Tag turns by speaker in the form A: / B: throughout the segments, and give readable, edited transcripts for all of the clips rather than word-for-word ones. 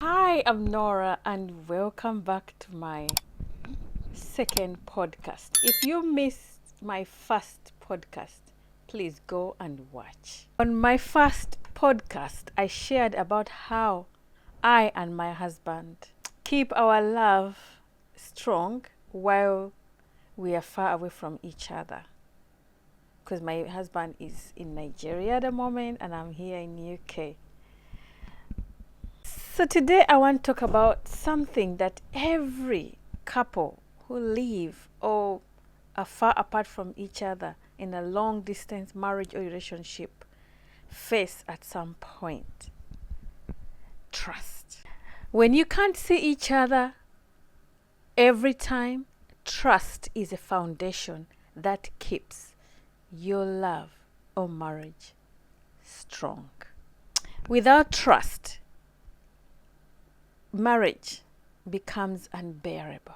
A: Hi, I'm Nora, and welcome back to my second podcast. If you missed my first podcast, please go and watch. On my first podcast, I shared about how I and my husband keep our love strong while we are far away from each other. Because my husband is in Nigeria at the moment, and I'm here in UK. So today I want to talk about something that every couple who live or are far apart from each other in a long distance marriage or relationship face at some point. Trust. When you can't see each other every time, trust is a foundation that keeps your love or marriage strong. Without trust, marriage becomes unbearable,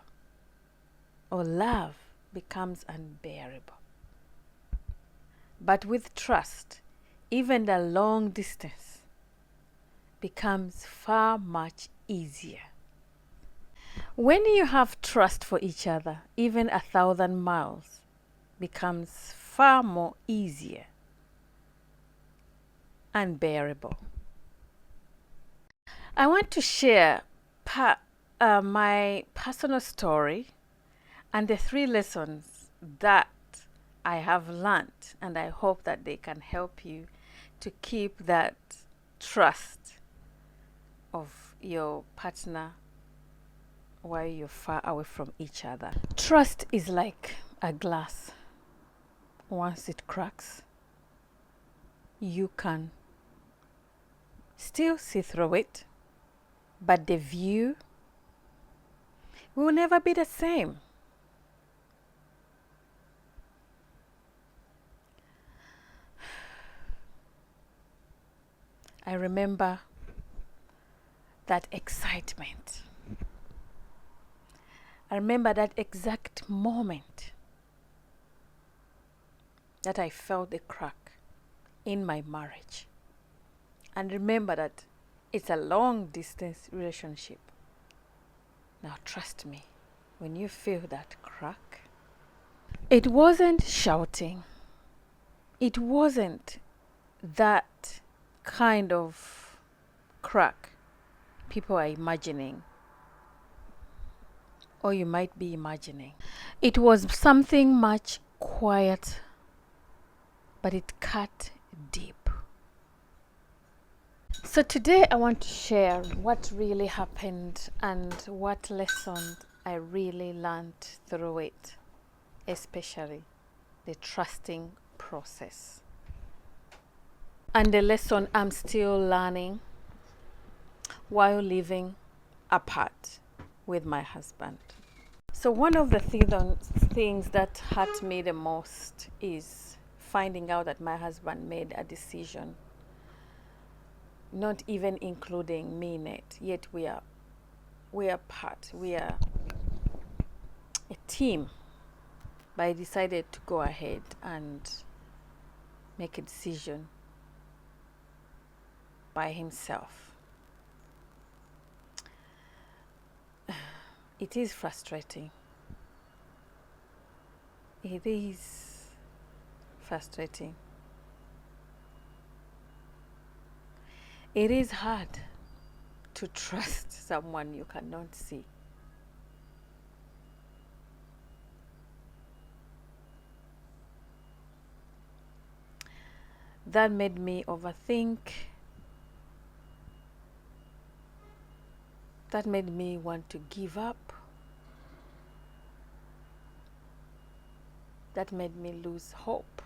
A: or love becomes unbearable. But with trust, even the long distance becomes far much easier. When you have trust for each other, even 1,000 miles becomes far more easier and bearable. I want to share my personal story and the 3 lessons that I have learned, and I hope that they can help you to keep that trust of your partner while you're far away from each other. Trust is like a glass. Once it cracks, you can still see through it, but the view will never be the same. I remember that excitement. I remember that exact moment that I felt the crack in my marriage. And remember that it's a long distance relationship. Now trust me, when you feel that crack, it wasn't shouting. It wasn't that kind of crack people are imagining, or you might be imagining. It was something much quiet, but it cut deep. So today I want to share what really happened and what lesson I really learned through it, especially the trusting process. And the lesson I'm still learning while living apart with my husband. So one of the things that hurt me the most is finding out that my husband made a decision, not even including me in it, yet we are part, we are a team, but he decided to go ahead and make a decision by himself. It is frustrating. It is frustrating. It is hard to trust someone you cannot see. That made me overthink. That made me want to give up. That made me lose hope.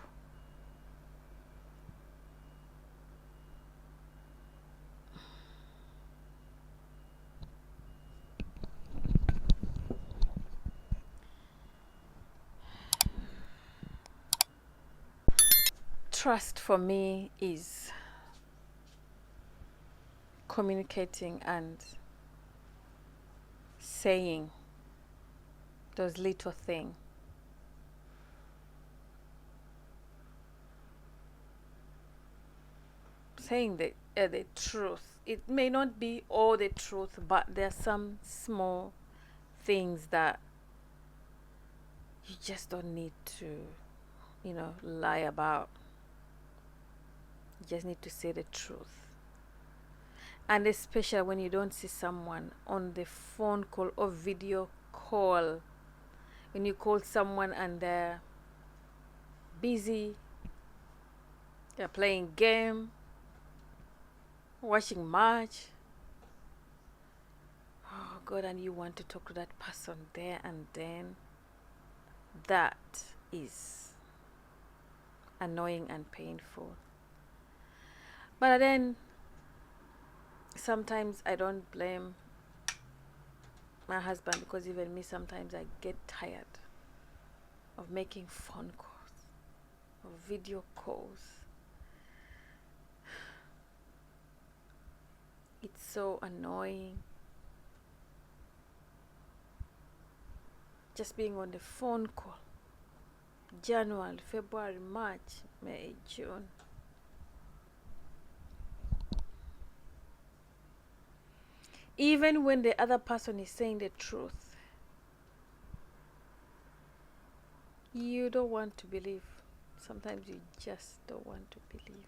A: Trust for me is communicating and saying those little things. Saying the truth it may not be all the truth, but there are some small things that you just don't need to, lie about. You just need to say the truth. And especially when you don't see someone on the phone call or video call. When you call someone and they're busy, they're playing game, watching match. Oh God, and you want to talk to that person there and then. That is annoying and painful. But then sometimes I don't blame my husband, because even me, sometimes I get tired of making phone calls or video calls. It's so annoying. Just being on the phone call. January, February, March, May, June. Even when the other person is saying the truth, you don't want to believe. Sometimes you just don't want to believe.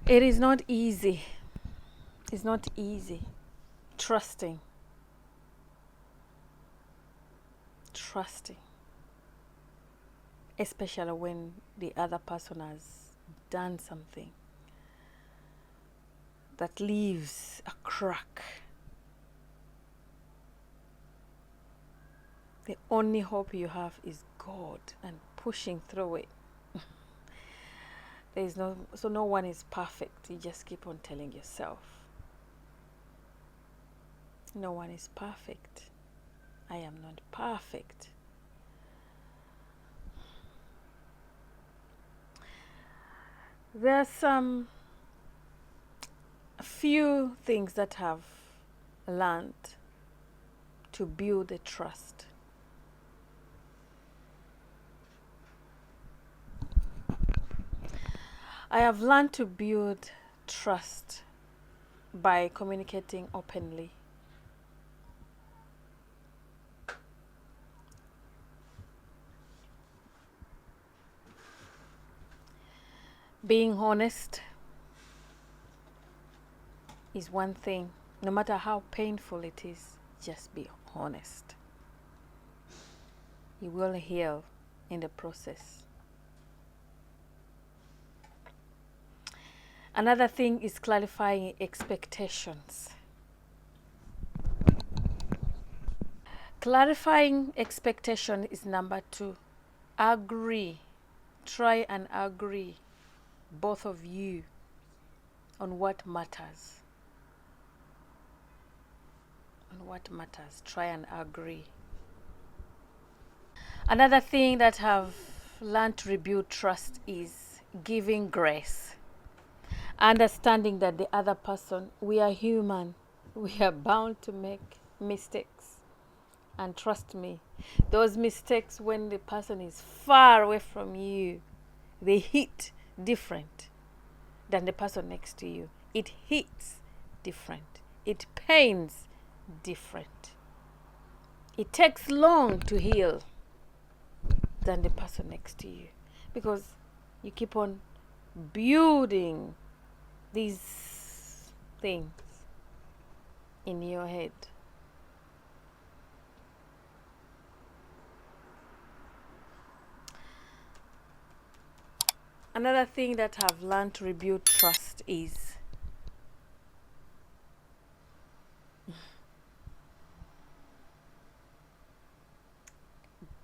A: It is not easy. It's not easy. Trusting. Especially when the other person has done something that leaves a crack. The only hope you have is God and pushing through it. No one is perfect. You just keep on telling yourself. No one is perfect. I am not perfect. There's a few things that I've learned to build the trust. I have learned to build trust by communicating openly. Being honest is one thing. No matter how painful it is, just be honest. You will heal in the process. Another thing is clarifying expectations. Clarifying expectation is number 2. Agree. Try and agree, both of you, on what matters. Try and agree. Another thing that I've learned to rebuild trust is giving grace. Understanding that the other person, we are human. We are bound to make mistakes. And trust me, those mistakes, when the person is far away from you, they hit different than the person next to you. It hits different. It pains different. It takes long to heal than the person next to you, because you keep on building these things in your head. Another thing that I've learned to rebuild trust is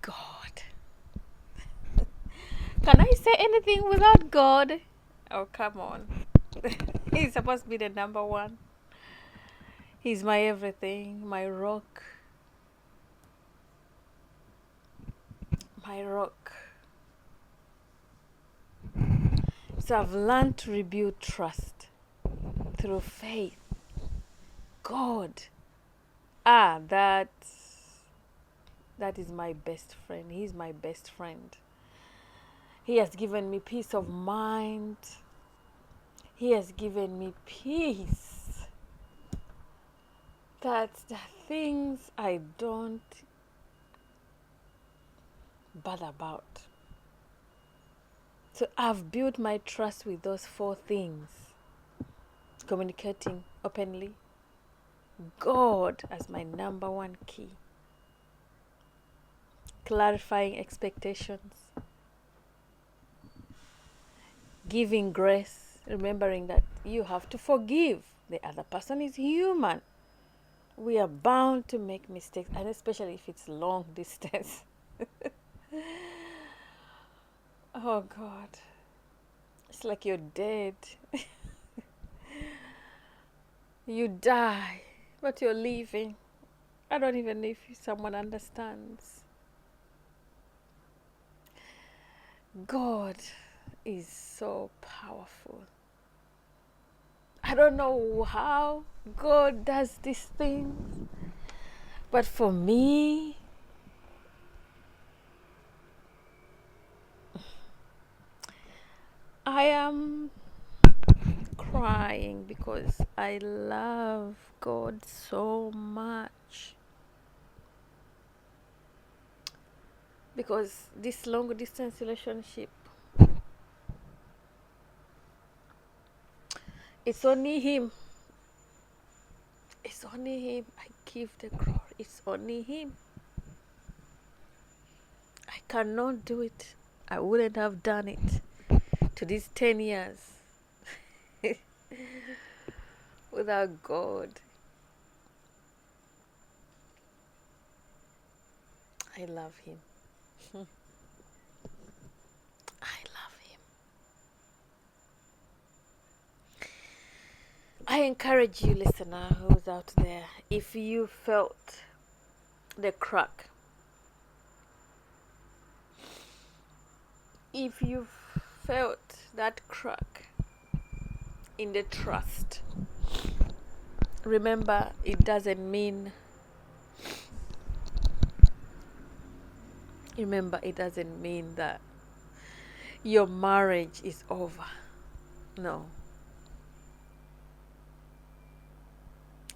A: God. Can I say anything without God? Oh, come on. He's supposed to be the number one. He's my everything, my rock. My rock. So I've learned to rebuild trust through faith. God. That is my best friend. He's my best friend. He has given me peace of mind. He has given me peace. That's the things I don't bother about. So I've built my trust with those 4 things. Communicating openly. God as my number one key. Clarifying expectations. Giving grace. Remembering that you have to forgive. The other person is human. We are bound to make mistakes, and especially if it's long distance. Oh God. It's like you're dead. You die, but you're leaving. I don't even know if someone understands. God is so powerful. I don't know how God does these things, but for me, I am crying because I love God so much. Because this long distance relationship, it's only Him. It's only Him. I give the glory. It's only Him. I cannot do it. I wouldn't have done it to these 10 years without God. I love Him. I love Him. I encourage you, listener, who's out there, if you felt the crack, if you felt that crack in the trust, remember, it doesn't mean that your marriage is over. No.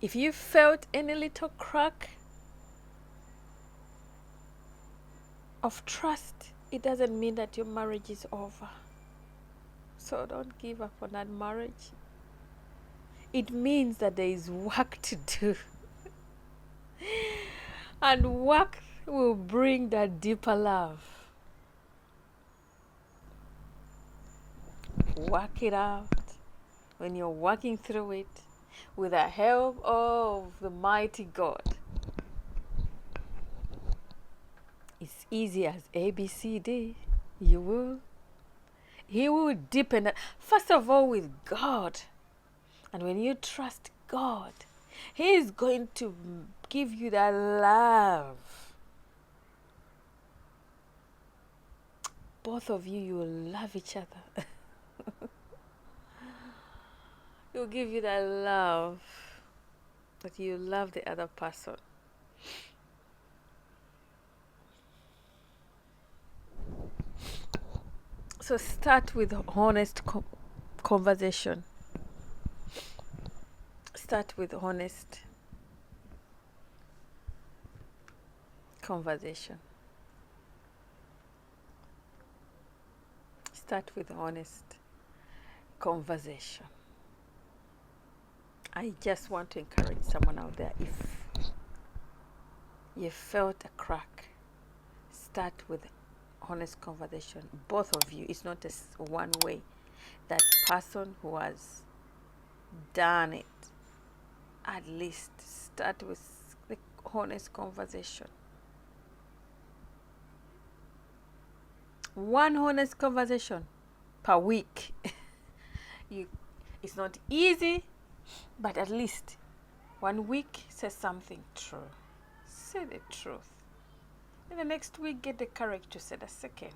A: If you felt any little crack of trust, it doesn't mean that your marriage is over. So don't give up on that marriage. It means that there is work to do. And work will bring that deeper love. Work it out. When you're working through it, with the help of the mighty God, it's easy as ABCD. He will deepen it. First of all, with God. And when you trust God, He is going to give you that love. Both of you will love each other. He will give you that love that you love the other person. So start with honest conversation. Start with honest conversation. Start with honest conversation. I just want to encourage someone out there, if you felt a crack, start with honest conversation, both of you. It's not one way. That person who has done it, at least start with the honest conversation. One honest conversation per week. It's not easy, but at least 1 week say something true. Say the truth. In the next week, get the courage to say the second.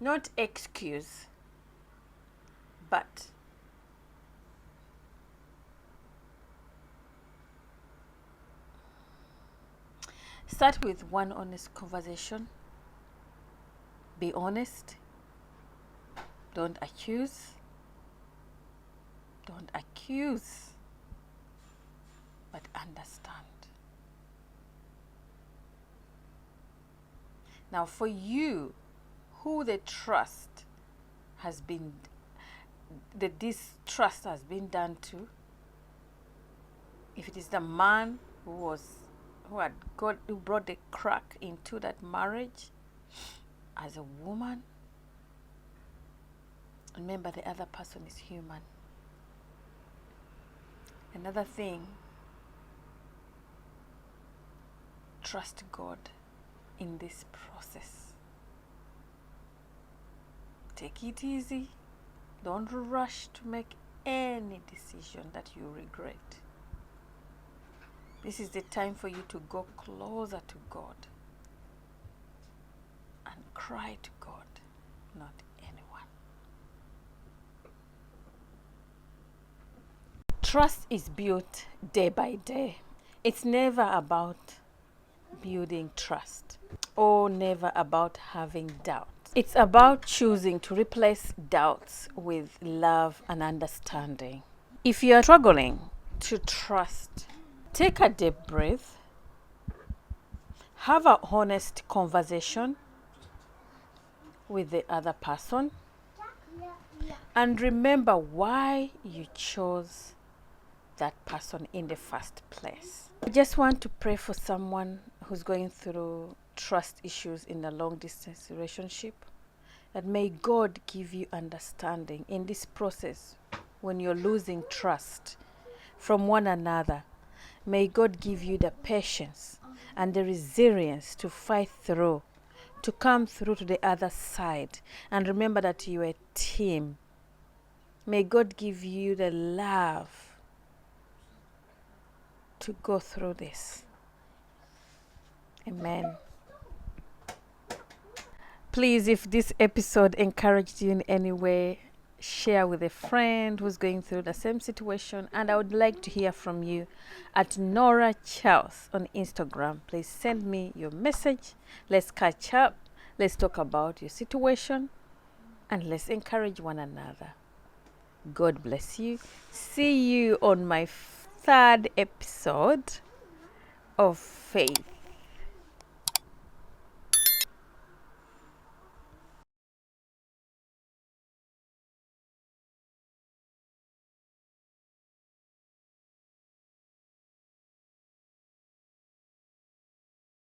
A: Not excuse, but start with one honest conversation. Be honest. Don't accuse. Don't accuse, but understand. Now, for you, who the trust has been, that this trust has been done to, if it is the man who brought the crack into that marriage, as a woman, remember the other person is human. Another thing, trust God in this process. Take it easy. Don't rush to make any decision that you regret. This is the time for you to go closer to God and cry to God, not anyone. Trust is built day by day. It's never about building trust or never about having doubts. It's about choosing to replace doubts with love and understanding. If you're struggling to trust, take a deep breath, have an honest conversation with the other person, and remember why you chose that person in the first place. I just want to pray for someone who's going through trust issues in a long distance relationship, that may God give you understanding in this process when you're losing trust from one another. May God give you the patience and the resilience to fight through, to come through to the other side, and remember that you're a team. May God give you the love to go through this. Amen. Please, if this episode encouraged you in any way, share with a friend who's going through the same situation. And I would like to hear from you at Nora Charles on Instagram. Please send me your message. Let's catch up. Let's talk about your situation and let's encourage one another. God bless you. See you on my third episode of Faith.